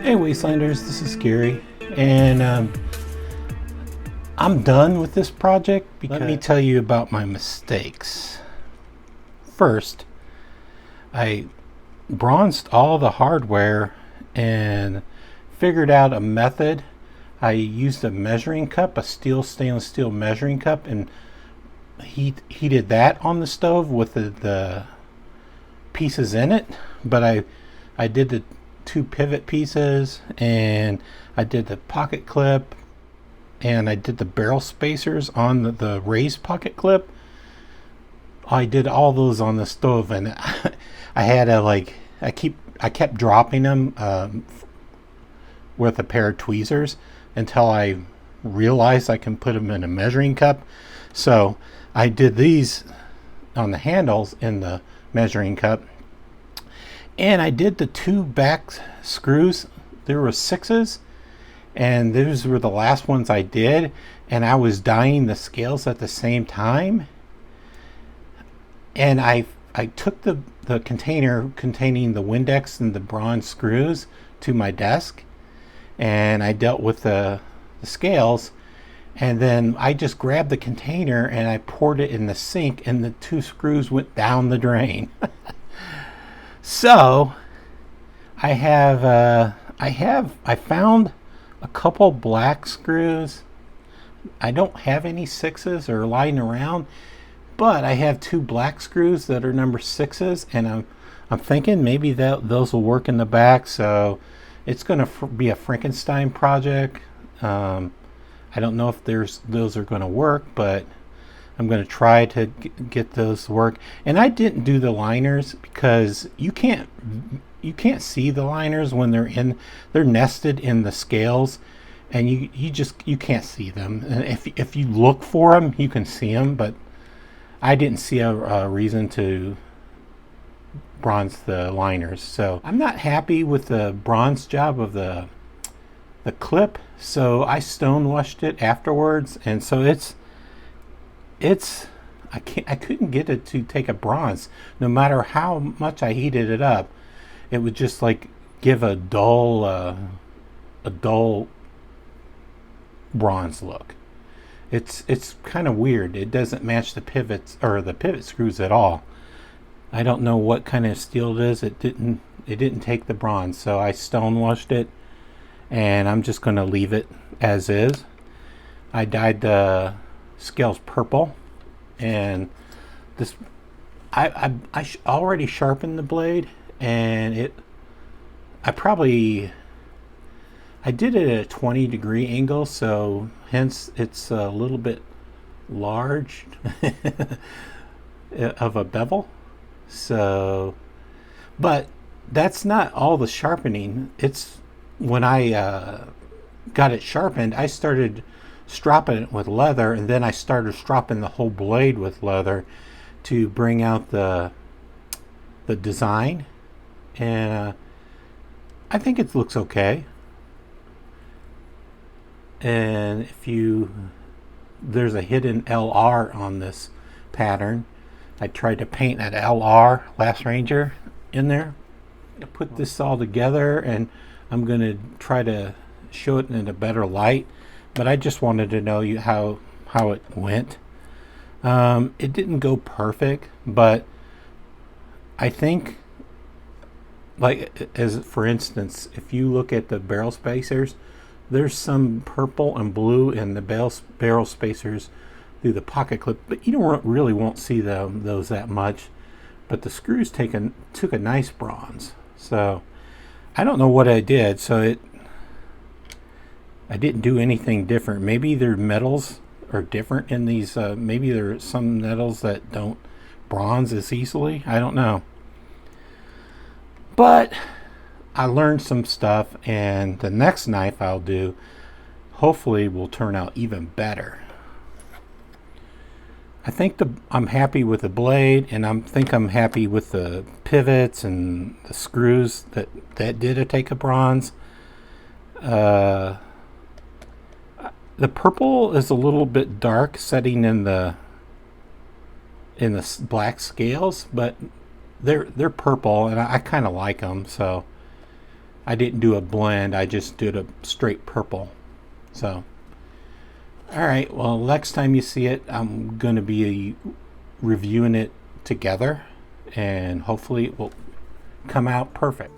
Hey Wastelanders, this is Gary, and I'm done with this project because let me tell you about my mistakes. First, I bronzed all the hardware and figured out a method. I used a measuring cup, a stainless steel measuring cup, and heated that on the stove with the pieces in it. But I did the two pivot pieces, and I did the pocket clip, and I did the barrel spacers on the raised pocket clip. I did all those on the stove, and I had to I kept dropping them with a pair of tweezers until I realized I can put them in a measuring cup. So I did these on the handles in the measuring cup, and I did the two back screws. There were 6s, and those were the last ones I did, and I was dyeing the scales at the same time. And I took the container containing the Windex and the bronze screws to my desk, and I dealt with the scales, and then I just grabbed the container and I poured it in the sink, and the 2 screws went down the drain. So I found a couple black screws. I don't have any 6s or lying around, but I have 2 black screws that are number 6s, and I'm thinking maybe those will work in the back. So it's going to be a Frankenstein project. I don't know if those are going to work, but I'm going to try to get those to work. And I didn't do the liners because you can't see the liners when they're nested in the scales, and you can't see them. And if you look for them, you can see them, but I didn't see a reason to bronze the liners. So I'm not happy with the bronze job of the clip, so I stone washed it afterwards, and so I couldn't get it to take a bronze. No matter how much I heated it up, it would just give a dull bronze look. It's kind of weird. It doesn't match the pivots or the pivot screws at all. I don't know what kind of steel it is. It didn't take the bronze, so I stone washed it, and I'm just going to leave it as is. I dyed the scales purple, and this I already sharpened the blade, and I did it at a 20-degree angle, so hence it's a little bit large of a bevel. So, but that's not all the sharpening. It's when I got it sharpened, I started stropping it with leather, and then I started stropping the whole blade with leather to bring out the design, and I think it looks okay. And there's a hidden LR on this pattern. I tried to paint an LR Last Ranger in there. I put this all together, and I'm going to try to show it in a better light, but I just wanted to know how it went. It didn't go perfect, but I think, as for instance, if you look at the barrel spacers, there's some purple and blue in the barrel spacers through the pocket clip, but you really won't see those that much. But the screws took a nice bronze. So I don't know what I did. So I didn't do anything different. Maybe their metals are different in these. Maybe there are some metals that don't bronze as easily. I don't know. But I learned some stuff, and the next knife I'll do hopefully will turn out even better. I think I'm happy with the blade, and I'm happy with the pivots and the screws that did take a bronze. The purple is a little bit dark setting in the black scales, but they're purple, and I kind of like them, so I didn't do a blend, I just did a straight purple. So alright, well, next time you see it, I'm going to be reviewing it together, and hopefully it will come out perfect.